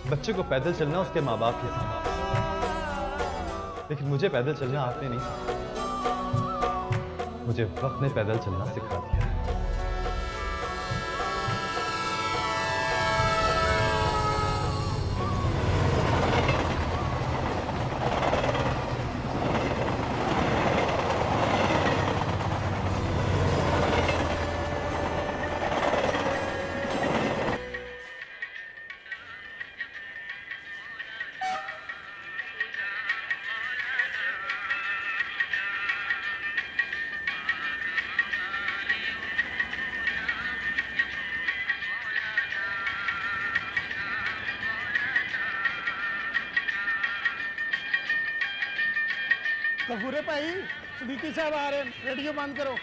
बच्चे को पैदल चलना उसके माँ बाप के साथ, लेकिन मुझे पैदल चलना आपने नहीं सिखाया। मुझे वक्त ने पैदल चलना सिखा दिया। गफूरे भाई, सदीकी साहब आ रहे हैं, रेडियो बंद करो।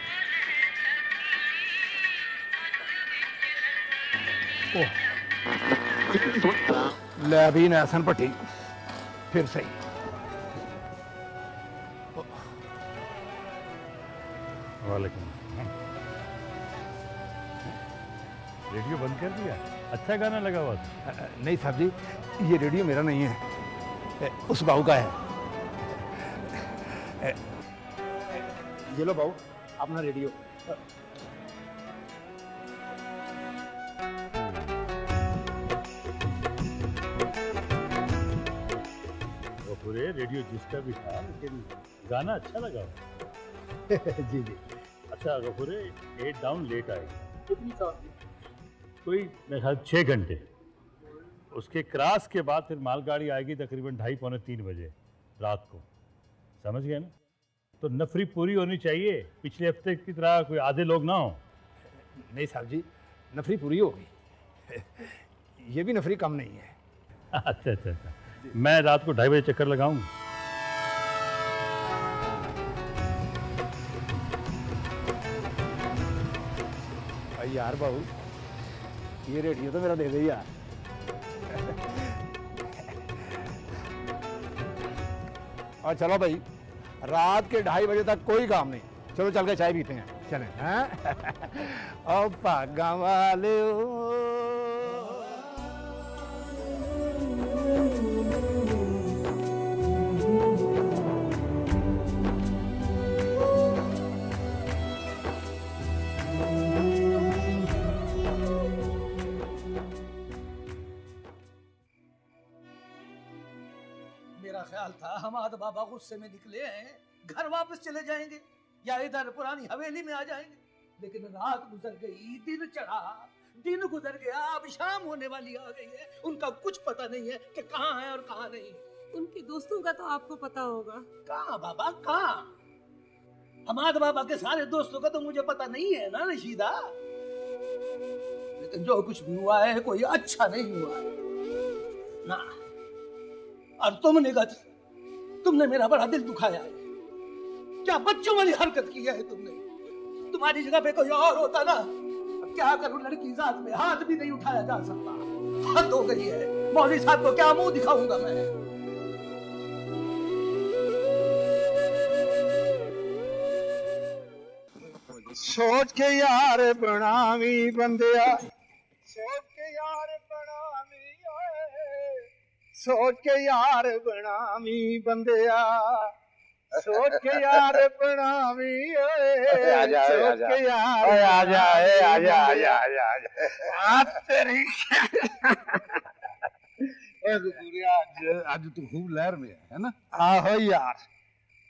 ले अभी नैसन भट्टी फिर सही। वालेकुम। रेडियो बंद कर दिया? अच्छा गाना लगा हुआ था। नहीं साहब जी, ये रेडियो मेरा नहीं है, उस बाबू का है। ये लो बाबू अपना रेडियो। पूरे रेडियो जिसका भी था, लेकिन गाना अच्छा लगा। जी जी। अच्छा गफूरे, 8 डाउन लेट आएगी। कितनी कोई मेरे ख्याल 6 घंटे। उसके क्रॉस के बाद फिर मालगाड़ी आएगी तकरीबन 2:30 पौने 3 बजे रात को। समझ गए ना? तो नफरी पूरी होनी चाहिए, पिछले हफ्ते की तरह कोई आधे लोग ना हो। नहीं साहब जी, नफरी पूरी होगी। ये भी नफरी कम नहीं है। अच्छा अच्छा अच्छा, मैं रात को 2:30 बजे चक्कर लगाऊं। यार बाबू, ये रेडियो तो मेरा दे दे यार। और चलो भाई, रात के 2:30 बजे तक कोई काम नहीं, चलो चल के चाय पीते हैं, चलें। हैं? ओ भागा वाले मेरा ख्याल था हमाद बाबा गुस्से में निकले हैं, घर वापस चले जाएंगे या इधर पुरानी हवेली में आ जाएंगे, लेकिन रात गुजर गई, दिन चढ़ा, दिन गुजर गया, अब शाम होने वाली आ गई है। उनका कुछ पता नहीं है कि कहाँ है और कहाँ नहीं। उनके दोस्तों का तो आपको पता होगा। कहाँ बाबा, कहाँ? हमाद बाबा के सारे दोस्तों का तो मुझे पता नहीं है ना रशीदा, लेकिन जो कुछ भी हुआ है कोई अच्छा नहीं हुआ है ना। और तुमने मेरा बड़ा दिल दुखाया है। क्या बच्चों वाली हरकत की है तुमने? तुम्हारी जगह पे कोई और होता ना, अब क्या करूं, लड़की जात में हाथ भी नहीं उठाया जा सकता। हद हो गई है, मौलवी साहब को क्या मुंह दिखाऊंगा मैं? सोच के यार बनावी बंदिया, सोच के यार बनावी, सोच के यार बनावी बंदिया, सोच के यार बनावी, सोच के यार आजा तेरी। आज तू खूब लहर में है ना? आहो यार।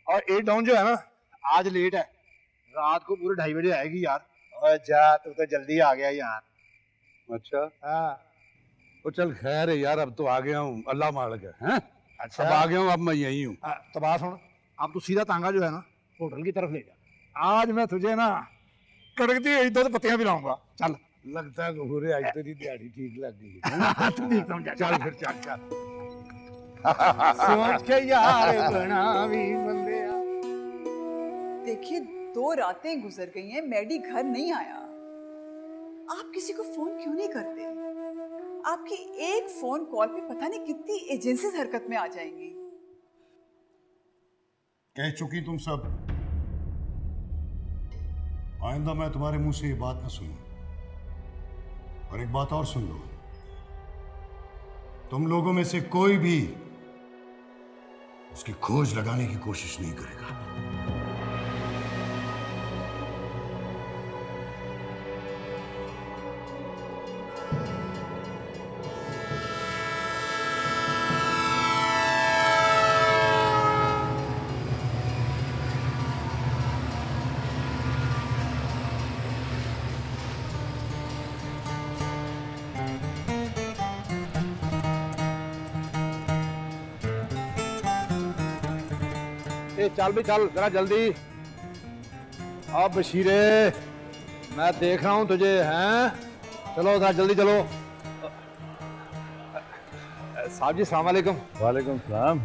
और 8 डाउन जो है ना, आज लेट है, रात को पूरे 2:30 बजे आएगी यार। और जा, तू तो जल्दी आ गया यार। अच्छा हाँ। तो चल खैर है यार, अब तो आ गया हूँ, अल्लाह मालिक है। अच्छा, अब आ गया हूँ, अब मैं यही हूँ। तो बात सुन, अब तू सीधा तांगा जो है ना होटल की तरफ ले जा। आज मैं तुझे ना कड़कती हुई दूध पत्तियां पिलाऊंगा। चल। लगता है गफूरे आज तेरी दिहाड़ी ठीक लग गई। चल फिर, चल चल। सोच के यार बनावी बंदिया। देखिए, 2 रातें गुजर गई हैं, मैडी घर नहीं आया। आप किसी को फोन क्यों नहीं करते? आपकी एक फोन कॉल पे पता नहीं कितनी एजेंसीज हरकत में आ जाएंगी। कह चुकी तुम सब, आइंदा मैं तुम्हारे मुंह से ये बात ना सुनूं। और एक बात और सुन लो, तुम लोगों में से कोई भी उसकी खोज लगाने की कोशिश नहीं करेगा। चल भी चल जरा जल्दी। अब बशीरे मैं देख रहा हूं तुझे, हैं? चलो जरा जल्दी चलो। साहब जी सलाम वालेकुम। वालेकुम सलाम।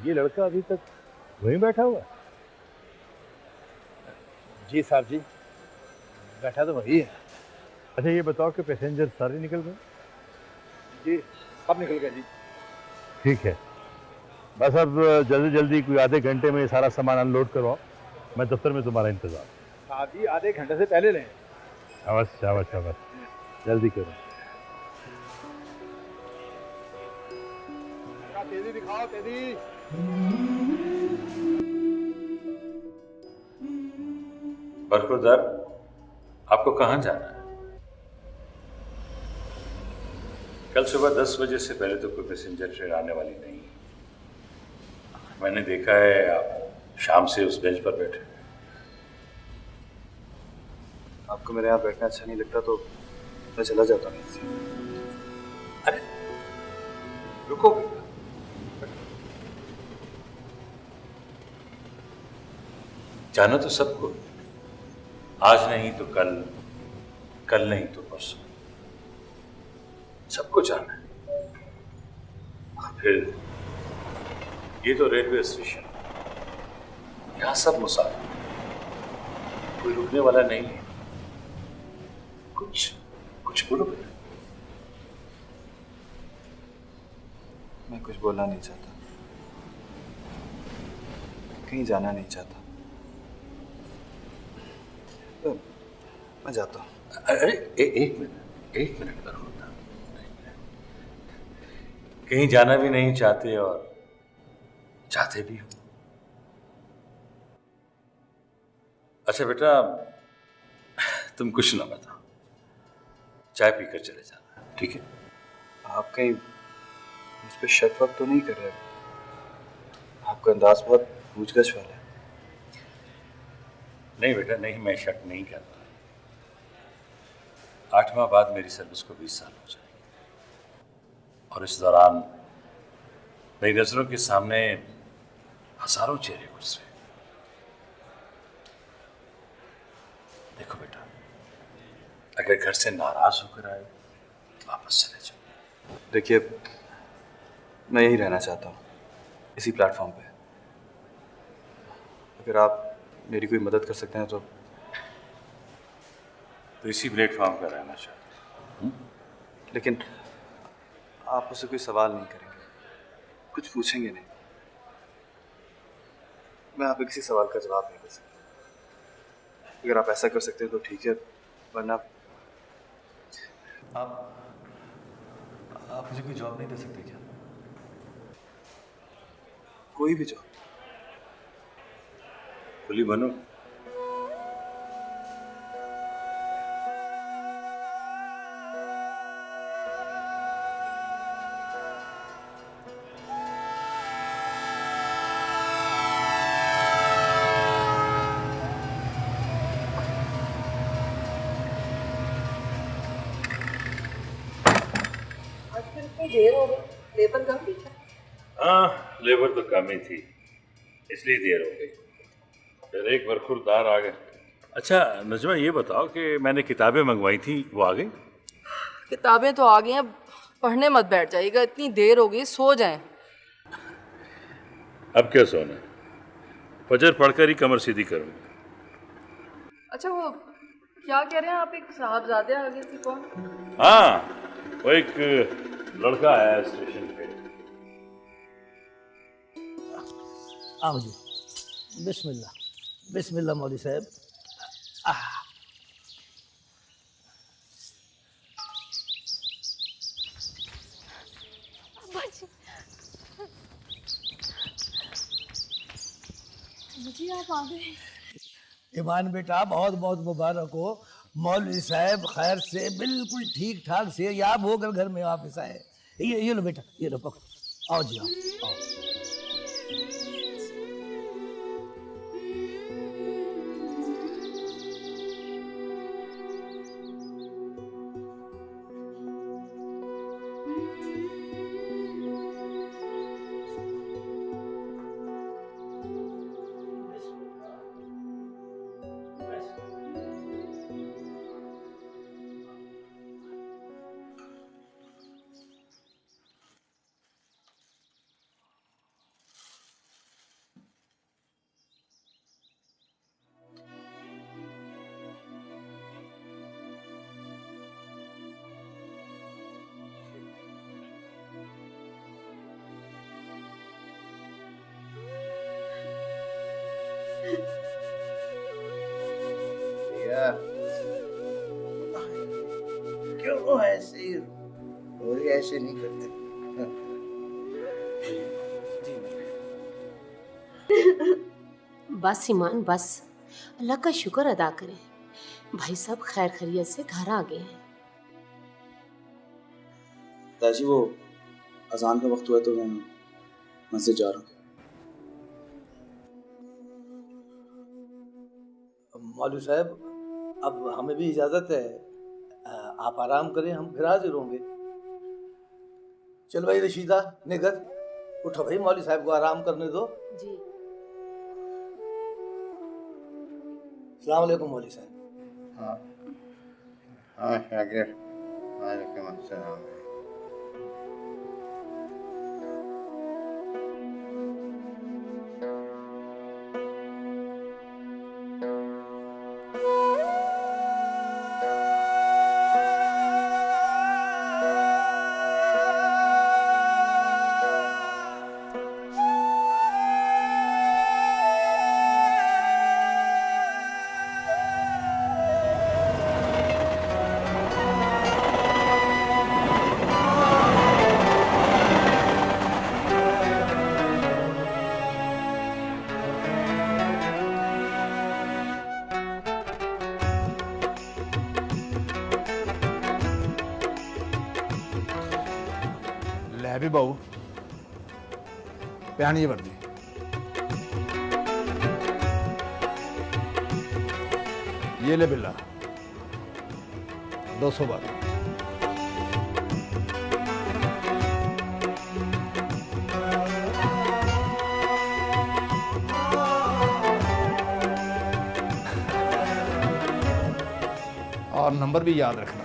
ये लड़का अभी तक वहीं बैठा हुआ है? जी साहब जी, बैठा तो वही है। अच्छा ये बताओ कि पैसेंजर सारे निकल गए? जी सब निकल गए जी। ठीक है, बस अब जल्दी जल्दी कोई आधे घंटे में ये सारा सामान अनलोड करवाओ, मैं दफ्तर में तुम्हारा इंतजार। साहब जी आधे घंटे से पहले लें। अवश्य अवश्य अवश्य, जल्दी करो। तेजी दिखाओ तेजी। बरखुरदार, आपको कहाँ जाना है? कल सुबह 10 बजे से पहले तो कोई पैसेंजर ट्रेन आने वाली नहीं। मैंने देखा है आप शाम से उस बेंच पर बैठे। आपको मेरे यहाँ बैठना अच्छा नहीं लगता तो मैं चला जाता हूँ। अरे रुको, जाना तो सबको, आज नहीं तो कल, कल नहीं तो परसों, सबको जाना है। फिर ये तो रेलवे स्टेशन, यहाँ सब मुसाफिर, कोई रुकने वाला नहीं है। कुछ बोलो बेटा। मैं कुछ बोलना नहीं चाहता, कहीं जाना नहीं चाहता, तो मैं जाता हूँ। अरे एक मिनट पर होता, कहीं जाना भी नहीं चाहते और चाहते भी हो। अच्छा बेटा, तुम कुछ ना बताओ, चाय पीकर चले जाना, ठीक है? आप कहीं मुझ पर शक वक तो नहीं कर रहे? आपका अंदाज बहुत पूछगछ वाला है। नहीं बेटा नहीं, मैं शक नहीं करता। 8 माह बाद मेरी सर्विस को 20 साल हो जाएंगे और इस दौरान मेरी नजरों के सामने हजारों चेहरे गुजरे। देखो बेटा, अगर घर से नाराज होकर आए तो वापस चले जाओ। देखिए, मैं यहीं रहना चाहता हूँ, इसी प्लेटफॉर्म पे। अगर आप मेरी कोई मदद कर सकते हैं तो इसी प्लेटफॉर्म पर रहना चाहते हैं? लेकिन आप मुझसे कोई सवाल नहीं करेंगे, कुछ पूछेंगे नहीं। मैं आप किसी सवाल का जवाब नहीं दे सकता। अगर आप ऐसा कर सकते हैं तो ठीक है, वरना आप मुझे कोई जॉब नहीं दे सकते क्या? कोई भी जॉब? कुली बनो। देर हो गई, लेबर कम थी क्या? हाँ, लेबर तो कम ही थी, इसलिए देर हो गई। फिर एक बरखुरदार आ गए। अच्छा नजमा, ये बताओ कि मैंने किताबें मंगवाई थी, वो आ गई? किताबें तो आ गई हैं, पढ़ने मत बैठ जाइएगा, इतनी देर हो गई, सो जाएं। अब क्या सोना, फजर पढ़कर ही कमर सीधी करूंगा। अच्छा वो क्या कह रहे हैं आप, एक साहबजादे आ गए थे, कौन? हाँ, वो एक लड़का आया स्टेशन पे। आओ जी, बिस्मिल्लाह बिस्मिल्लाह मौलवी साहब। जी आप आ गए। ईमान बेटा बहुत बहुत मुबारक हो। मौलवी साहब खैर से बिल्कुल ठीक ठाक से याब होकर घर में वापस आए। ये लो बेटा, ये लो पकड़ो। आओ जी आओ, आओ। क्यों ऐसे ही और ऐसे नहीं करते? बस ईमान बस, अल्लाह का शुक्र अदा करें, भाई साहब खैर खैरियत से घर आ गए हैं। ताजी वो अजान का वक्त हुआ तो मैं मस्जिद जा रहा हूँ। मौलवी साहब अब हमें भी इजाजत है, आप आराम करें, हम फिर हाजिर होंगे। चल भाई रशीदा निगत उठो भाई, मौलवी साहब को आराम करने दो। जी अस्सलाम वालेकुम मौलवी साहब। हाँ हाँ शाकिर, वालेकुम अस्सलाम। ਲੈ ਵੀ ਬਾਊ ਪਿਆਣੀ ਜੀ ਵਰਦੀ ये ले बिल्ला 200 बार। और नंबर भी याद रखना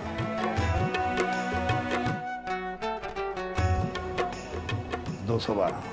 212।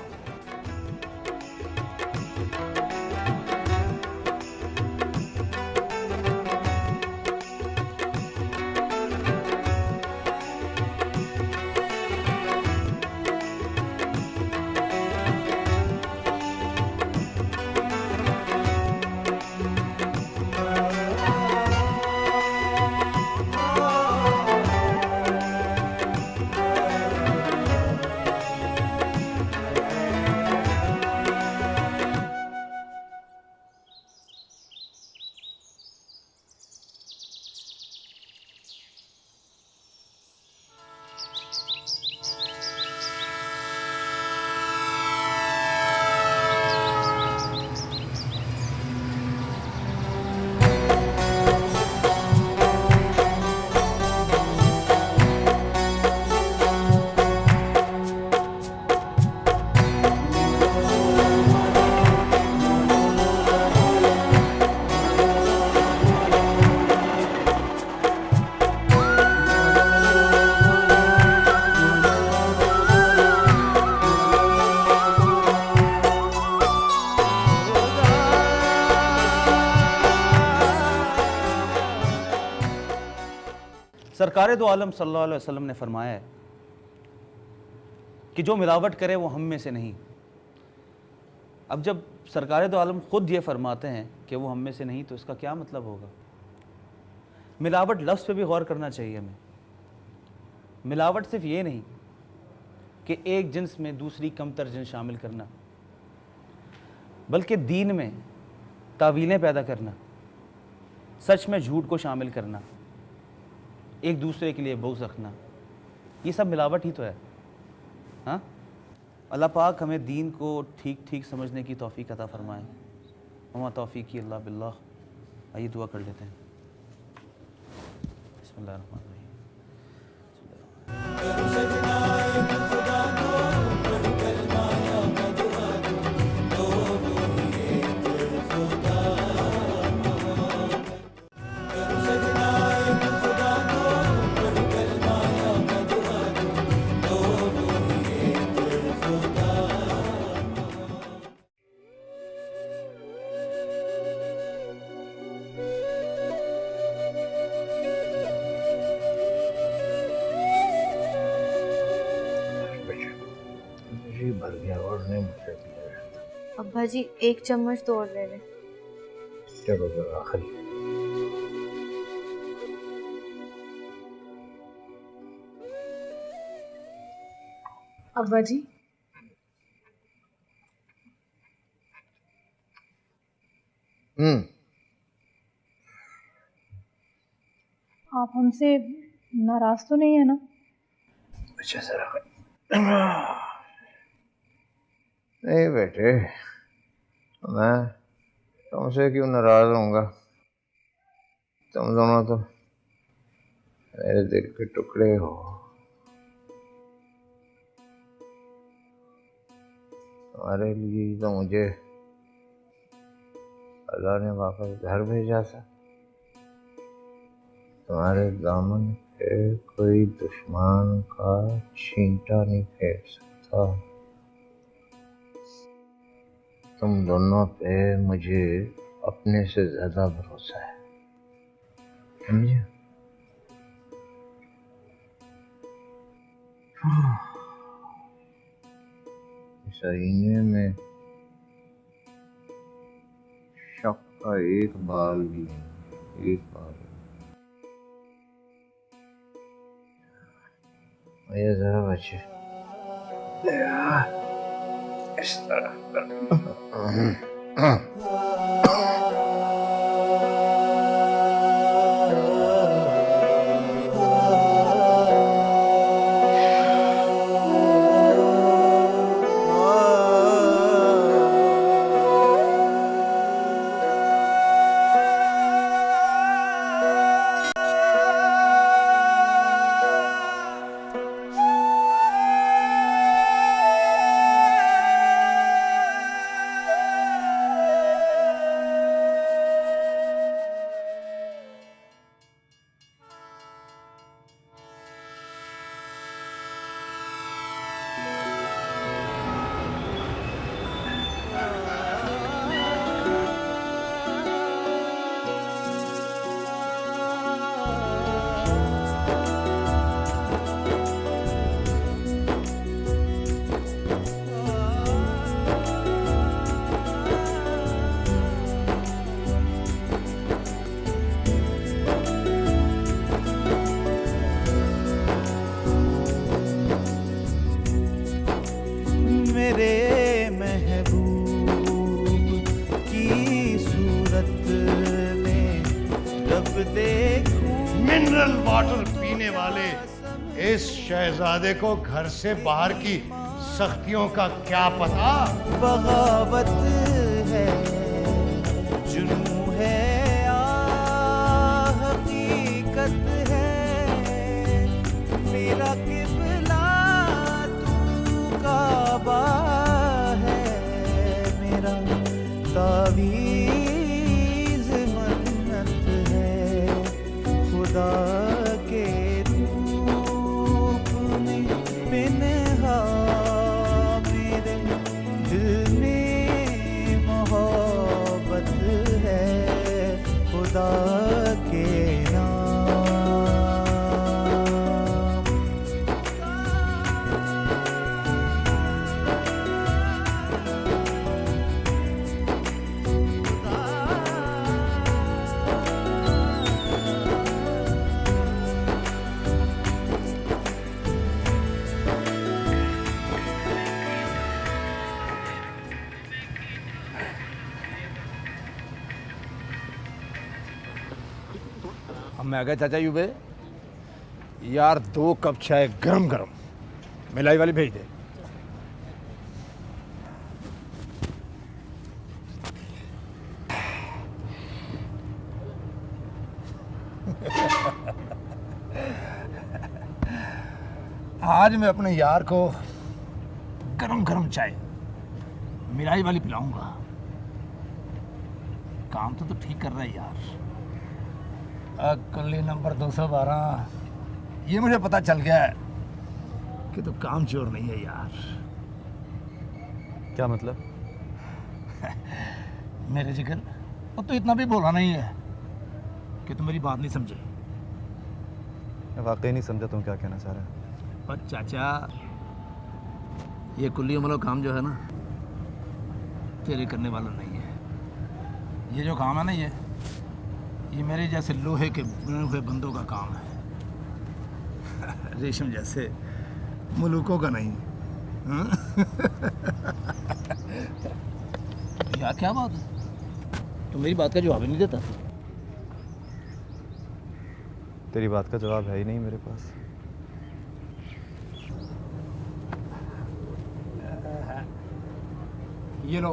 सरकार दो आलम सल्लल्लाहु अलैहि वसल्लम ने फरमाया है कि जो मिलावट करे वो हम में से नहीं। अब जब सरकार दो आलम खुद ये फरमाते हैं कि वो हम में से नहीं, तो इसका क्या मतलब होगा? मिलावट लफ्ज़ पे भी गौर करना चाहिए हमें। मिलावट सिर्फ ये नहीं कि एक जिन्स में दूसरी कमतर जिन्स शामिल करना, बल्कि दीन में तावीलें पैदा करना, सच में झूठ को शामिल करना, एक दूसरे के लिए बुग़्ज़ रखना, ये सब मिलावट ही तो है। हाँ, अल्लाह पाक हमें दीन को ठीक ठीक समझने की तौफीक अता फरमाए। वमा तौफीकी इल्ला बिल्लाह। आइए दुआ कर लेते हैं। बिस्मिल्लाहिर्रहमानिर्रहीम। जी भर गया और नहीं मुझे दिया। अब्बा जी 1 चम्मच तो और ले लें। चलो जरा आखिरी। अब्बा जी आप हमसे नाराज तो नहीं है ना? अच्छा जरा नहीं बेटे, मैं तुमसे क्यों नाराज होऊंगा? तुम दोनों तो मेरे दिल के टुकड़े हो। तुम्हारे लिए तो मुझे अल्लाह ने वापस घर भेजा था। तुम्हारे दामन पे कोई दुश्मन का छींटा नहीं फेर सकता। तुम दोनों पे मुझे अपने से ज्यादा भरोसा है, समझे? इस आईने में शक का एक बाल भी नहीं, एक बाल। ये जरा बच्चे इस तरह मिनरल वाटर पीने वाले इस शहजादे को घर से बाहर की सख्तियों का क्या पता? बगावत है, जुनू है, हकीकत है, मेरा किबला तू काबा है, मेरा तावीज़ मन्नत है, खुदा के रूप में पिन्हा मेरे दिल में मोहब्बत है, खुदा के नाम। मैं कहा चाचा यूबे यार 2 कप चाय गरम गरम मिलाई वाली भेज दे। आज मैं अपने यार को गरम गरम चाय मिलाई वाली पिलाऊंगा। काम तो ठीक कर रहा है यार। कुल्ली नंबर 212, ये मुझे पता चल गया है कि तू काम चोर नहीं है यार। क्या मतलब? मेरे जिगर और तू इतना भी बोला नहीं है कि तू मेरी बात नहीं समझे। मैं वाकई नहीं समझा तुम क्या कहना चाह रहे हो। पर चाचा ये कुल्ली वाला काम जो है ना तेरे करने वाला नहीं है। ये जो काम है ना ये मेरे जैसे लोहे के बुने हुए बंदों का काम है। रेशम जैसे मुलूकों का नहीं। यार क्या बात है, तुम मेरी बात का जवाब ही नहीं देता। तेरी बात का जवाब है ही नहीं मेरे पास। ये लो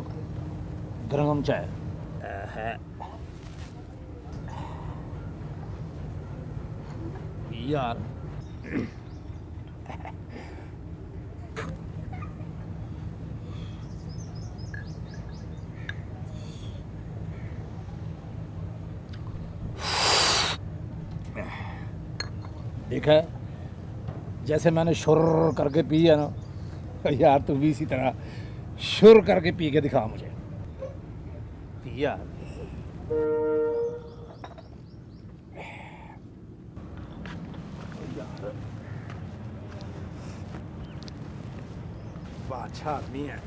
गरम चाय। यार देखा है जैसे मैंने शुर करके पी है ना, यार तू भी इसी तरह शुर करके पी के दिखा मुझे। यार अच्छा आदमी है।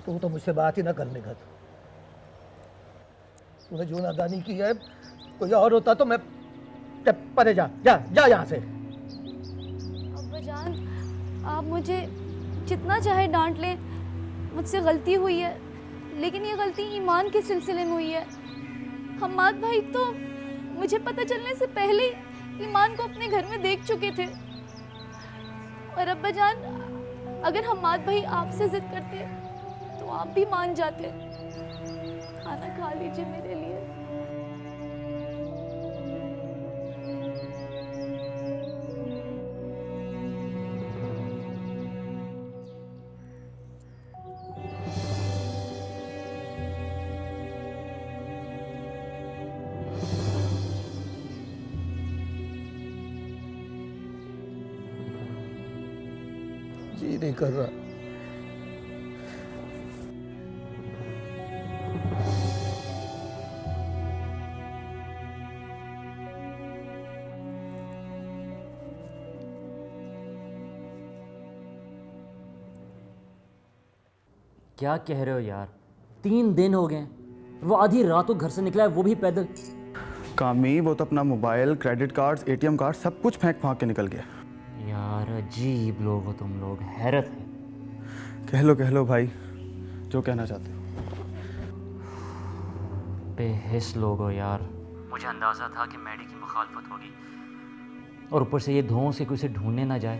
तू तो मुझसे बात ही ना करने का। तूने जो नादानी की है, कोई और होता तो मैं परे जा जा जा यहाँ से। अब्बाजान, आप मुझे जितना चाहे डांट लें, मुझसे गलती हुई है, लेकिन ये गलती ईमान के सिलसिले में हुई है। हम्माद भाई तो मुझे पता चलने से पहले ही ईमान को अपने घर में देख चुके थे। और अब्बाजान, अगर हम्माद भाई आपसे जिद करते तो आप भी मान जाते। खाना खा लीजिए मेरे लिए। जी नहीं कर रहा। क्या कह रहे हो यार? 3 दिन हो गए, वो आधी रात को घर से निकला है, वो भी पैदल। कामी वो तो अपना mobile, credit cards, ATM card सब कुछ फेंक फांक के निकल गया। यार अजीब लोग हो तुम लोग, हैरत है। कह लो भाई जो कहना चाहते हो। बेहिस लोग हो यार। मुझे अंदाज़ा था कि मैडी की मुखालफत होगी, और ऊपर से ये धुओं से कोई से ढूंढने ना जाए।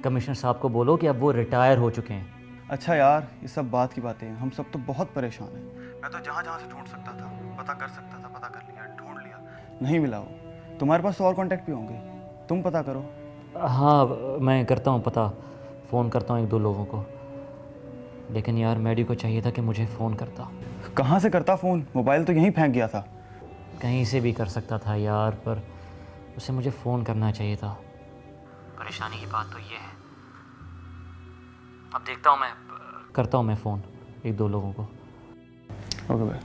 कमिश्नर साहब को बोलो कि अब वो रिटायर हो चुके हैं। अच्छा यार, ये सब बात की बातें हैं, हम सब तो बहुत परेशान हैं। मैं तो जहाँ जहाँ से ढूंढ सकता था, पता कर सकता था, पता कर लिया, ढूंढ लिया, नहीं मिला वो। तुम्हारे पास तो और कांटेक्ट भी होंगे, तुम पता करो। हाँ मैं करता हूँ पता, फ़ोन करता हूँ 1-2 लोगों को। लेकिन यार मैडी को चाहिए था कि मुझे फ़ोन करता। कहाँ से करता फ़ोन? मोबाइल तो यहीं फेंक गया था। कहीं से भी कर सकता था यार, पर उसे मुझे फ़ोन करना चाहिए था। परेशानी की बात तो ये है। अब देखता हूँ, मैं करता हूँ मैं फ़ोन 1-2 लोगों को। ओके भाई।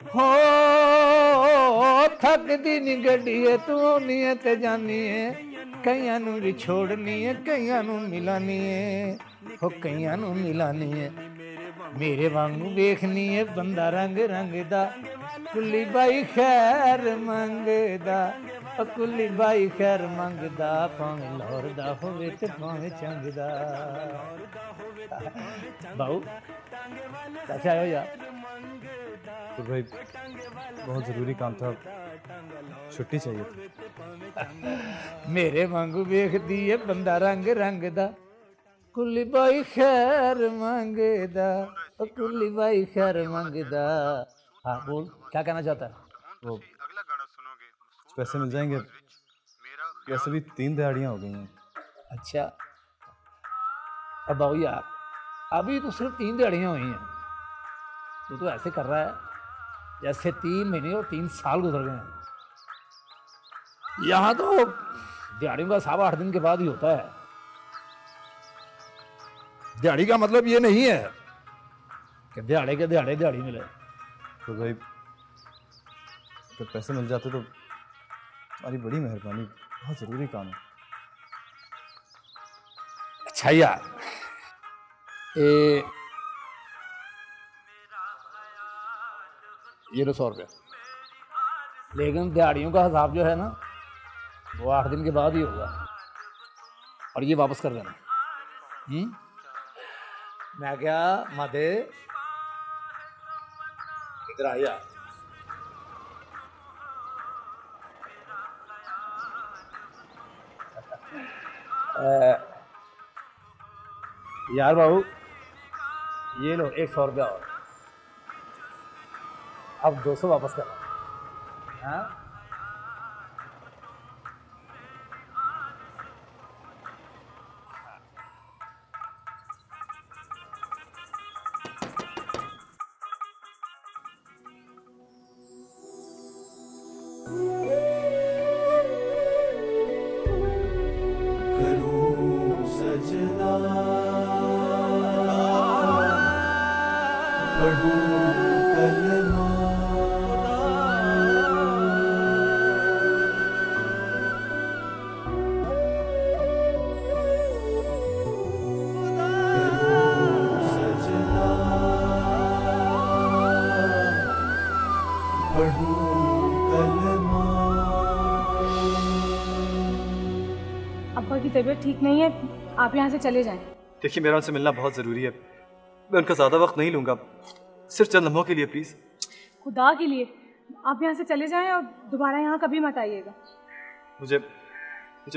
हो थकदी नी गड्डीए तू नीयत जानी है, कईयां नू भी छोड़नी है, कईयां नू मिलानी है, हो कईयां नू मिलानी है। मेरे वांगू देखनी है बंदा रंग रंग दा कुल्ली बाई खैर मंगदा कुल्ली बाई खैर मंगदा भावें लाहौर दा होवे ते भावें चंगदा बाऊ कैसे आयो यार? तो भाई बहुत ज़रूरी काम था, छुट्टी चाहिए थी। मेरे वांगू देखदी है बंदा रंग रंग दा कुल्ली बाई खैर मंगदा कुल्ली बाई खैर मंगदा। हाँ बोल, क्या कहना चाहता है? वो पैसे मिल जाएंगे, वैसे भी 3 दिहाड़ियाँ हो गई हैं। अच्छा अब बाबू यार, अभी तो सिर्फ 3 दिहाड़ियाँ हुई हैं, तो ऐसे कर रहा है जैसे 3 महीने और 3 साल गुजर गए हैं। यहाँ तो दिहाड़ियों का हिसाब 8 दिन के बाद ही होता है। दिहाड़ी का मतलब ये नहीं है कि दिहाड़े के दिहाड़े दिहाड़ी मिले। तो भाई अगर पैसे मिल जाते तो तुम्हारी बड़ी मेहरबानी, बहुत ज़रूरी काम है। अच्छा यार, ये लो 100 रुपया, लेकिन दिहाड़ियों का हिसाब जो है ना वो 8 दिन के बाद ही होगा, और ये वापस कर देना। मैं क्या माते इधर आया। यार बाबू ये लो 100 रुपया और, अब 200 वापस करना। हाँ अब्बा की तबीयत ठीक नहीं है, आप यहाँ से चले जाएं। देखिए मेरा उनसे मिलना बहुत ज़रूरी है, मैं उनका ज़्यादा वक्त नहीं लूँगा, सिर्फ चंद लम्हों के लिए प्लीज़। खुदा के लिए आप यहाँ से चले जाएं और दोबारा यहाँ कभी मत आइएगा। मुझे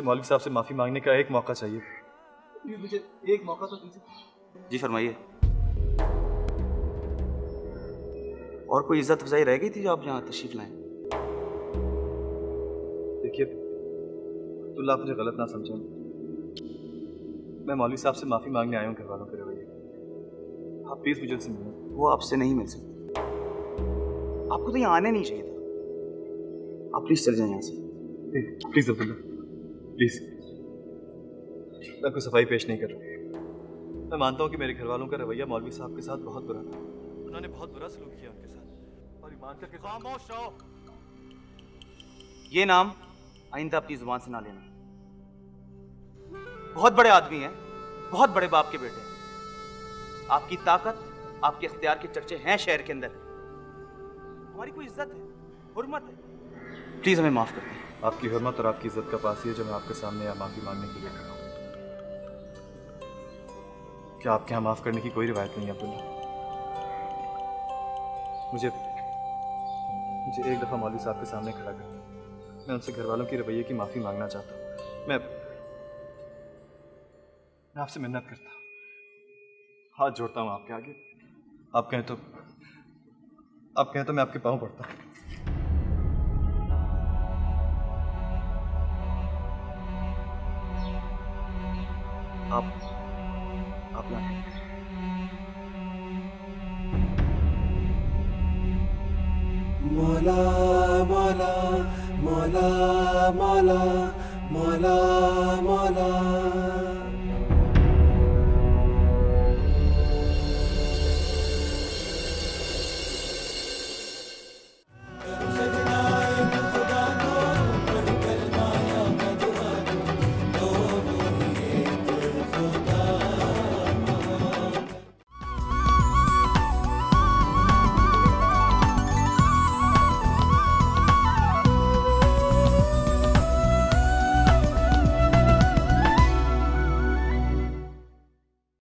मौलवी साहब से माफ़ी मांगने का एक मौका चाहिए, मुझे एक मौका तो दीजिए। जी फरमाइए। और कोई इज्जत अफजाई रह गई थी जो आप यहाँ तशरीफ लाएं? देखिए अब्दुल्ला, आप मुझे गलत ना समझें, मैं मौलवी साहब से माफ़ी मांगने आया हूँ घर वालों के रवैये। आप प्लीज़ मुझे उनसे मिलें। वो आपसे नहीं मिल सकते, आपको तो यहाँ आने नहीं चाहिए था। आप प्लीज़ चले जाएं यहाँ से। प्लीज़ अब्दुल्ला प्लीज़, मैं कोई सफाई पेश नहीं कर रहा। मैं मानता हूँ कि मेरे घर वालों का रवैया मौलवी साहब के साथ बहुत बुरा था, उन्होंने बहुत बुरा सलूक किया उनके साथ, और ईमान करके खामोश रहो। ये नाम आइंदा अपनी जुबान से ना लेना। बहुत बड़े आदमी हैं, बहुत बड़े बाप के बेटे हैं। आपकी ताकत, आपके इख्तियार के चर्चे हैं शहर के अंदर। हमारी कोई इज्जत है, हुर्मत है, प्लीज हमें माफ कर दें। आपकी हुर्मत और आपकी इज्जत का पास ही है जो मैं आपके सामने यहाँ माफी मांगने के लिए खड़ा हूँ। क्या आपके यहाँ माफ करने की कोई रिवायत नहीं है अब्दुल्ला? मुझे एक दफा मौलवी साहब के सामने खड़ा कर, मैं उनसे घर वालों की रवैये की माफी मांगना चाहता हूँ। मैं आपसे मिन्नत करता हूँ, हाथ जोड़ता हूँ आपके आगे। आप कहें तो मैं आपके पाँव पड़ता हूँ। आप यहाँ मौला मौला मौला मौला मौला मौला